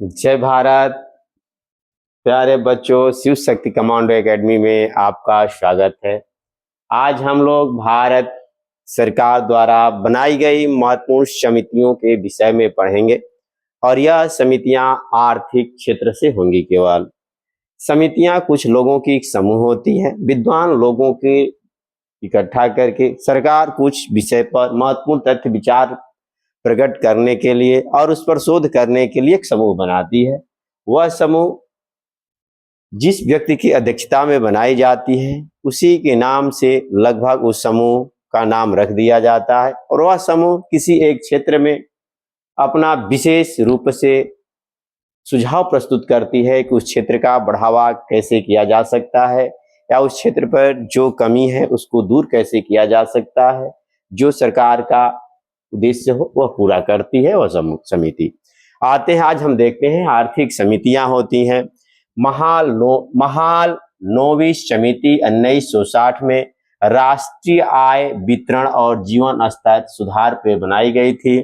जय भारत। प्यारे बच्चों, शिव शक्ति कमांडो एकेडमी में आपका स्वागत है। आज हम लोग भारत सरकार द्वारा बनाई गई महत्वपूर्ण समितियों के विषय में पढ़ेंगे और यह समितियां आर्थिक क्षेत्र से होंगी। केवल समितियां कुछ लोगों की एक समूह होती है, विद्वान लोगों के इकट्ठा करके सरकार कुछ विषय पर महत्वपूर्ण तथ्य विचार प्रकट करने के लिए और उस पर शोध करने के लिए एक समूह बनाती है। वह समूह जिस व्यक्ति की अध्यक्षता में बनाई जाती है उसी के नाम से लगभग उस समूह का नाम रख दिया जाता है और वह समूह किसी एक क्षेत्र में अपना विशेष रूप से सुझाव प्रस्तुत करती है कि उस क्षेत्र का बढ़ावा कैसे किया जा सकता है या उस क्षेत्र पर जो कमी है उसको दूर कैसे किया जा सकता है। जो सरकार का उद्देश्य हो वह पूरा करती है वह समिति। आते हैं, आज हम देखते हैं आर्थिक समितियां होती हैं। महाल नौवीं समिति 1960 में राष्ट्रीय आय वितरण और जीवन स्तर सुधार पे बनाई गई थी।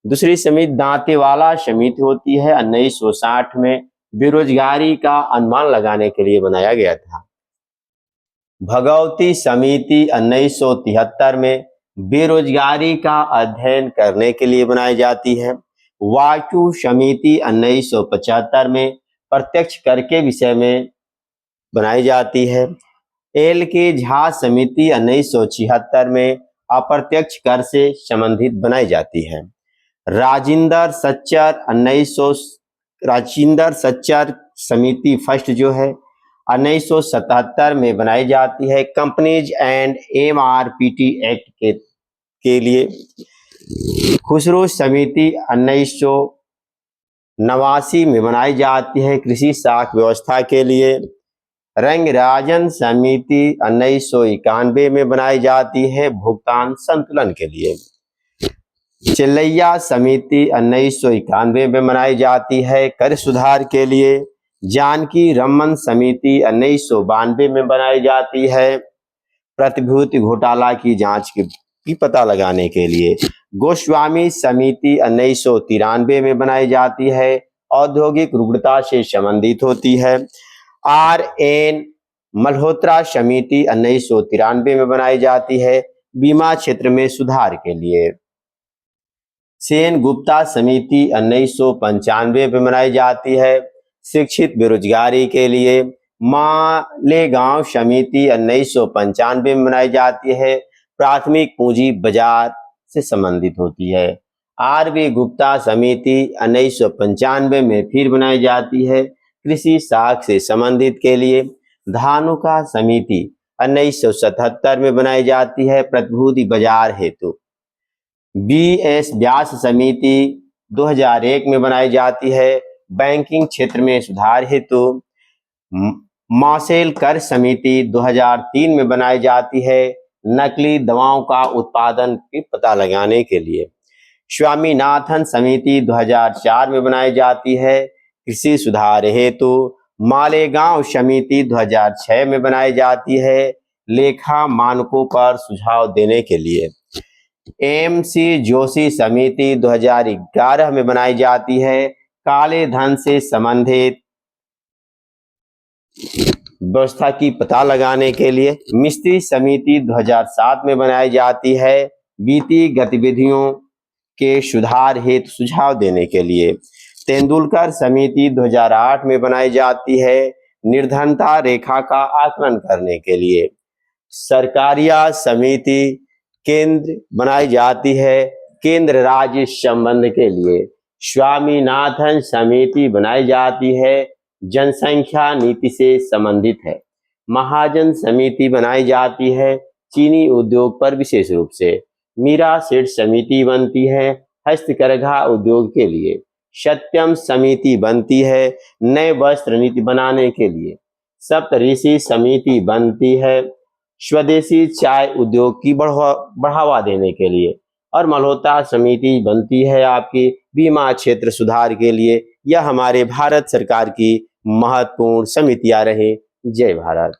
दूसरी समिति दांतेवाला समिति होती है, 1960 में बेरोजगारी का अनुमान लगाने के लिए बनाया गया था। भगवती समिति 1973 में बेरोजगारी का अध्ययन करने के लिए बनाई जाती है। वायु समिति 1975 में प्रत्यक्ष कर के विषय में बनाई जाती है। एल के झा समिति 1976 में अप्रत्यक्ष कर से संबंधित बनाई जाती है। राजेंद्र सच्चर समिति फर्स्ट जो है 1977 में बनाई जाती है कंपनीज एंड MRPT एक्ट के लिए। खुसरो समिति 1989 में बनाई जाती है कृषि साख व्यवस्था के लिए। रंगराजन समिति 1991 में बनाई जाती है भुगतान संतुलन के लिए। चिल्लैया समिति 1991 में बनाई जाती है कर सुधार के लिए। जानकी रमन समिति 1992 में बनाई जाती है प्रतिभूति घोटाला की जांच की पता लगाने के लिए। गोस्वामी समिति 1993 में बनाई जाती है औद्योगिक रुग्णता से संबंधित होती है। RN मल्होत्रा समिति 1993 में बनाई जाती है बीमा क्षेत्र में सुधार के लिए। सेन गुप्ता समिति 1995 में बनाई जाती है शिक्षित बेरोजगारी के लिए। मालेगांव समिति 1995 में बनाई जाती है प्राथमिक पूंजी बाजार से संबंधित होती है। RV गुप्ता समिति 1995 में फिर बनाई जाती है कृषि साख से संबंधित के लिए। धानुका समिति 1977 में बनाई जाती है प्रतिभूति बाजार हेतु। BS व्यास समिति 2001 में बनाई जाती है बैंकिंग क्षेत्र में सुधार हेतु। मासेल कर समिति 2003 में बनाई जाती है नकली दवाओं का उत्पादन की पता लगाने के लिए। स्वामीनाथन समिति 2004 में बनाई जाती है कृषि सुधार हेतु। मालेगांव समिति 2006 में बनाई जाती है लेखा मानकों पर सुझाव देने के लिए। MC जोशी समिति 2011 में बनाई जाती है काले धन से संबंधित व्यवस्था की पता लगाने के लिए। मिस्त्री समिति 2007 में बनाई जाती है वित्तीय गतिविधियों के सुधार हेतु सुझाव देने के लिए। तेंदुलकर समिति 2008 में बनाई जाती है निर्धनता रेखा का आकलन करने के लिए। सरकारिया समिति केंद्र बनाई जाती है केंद्र राज्य संबंध के लिए। स्वामीनाथन समिति बनाई जाती है जनसंख्या नीति से संबंधित है। महाजन समिति बनाई जाती है चीनी उद्योग पर विशेष रूप से। मीरा सेठ समिति बनती है हस्तकरघा उद्योग के लिए। सत्यम समिति बनती है नए वस्त्र नीति बनाने के लिए। सप्तऋषि समिति बनती है स्वदेशी चाय उद्योग की बढ़ावा देने के लिए। और मल्होत्रा समिति बनती है आपकी बीमा क्षेत्र सुधार के लिए। यह हमारे भारत सरकार की महत्वपूर्ण समितियां रही। जय भारत।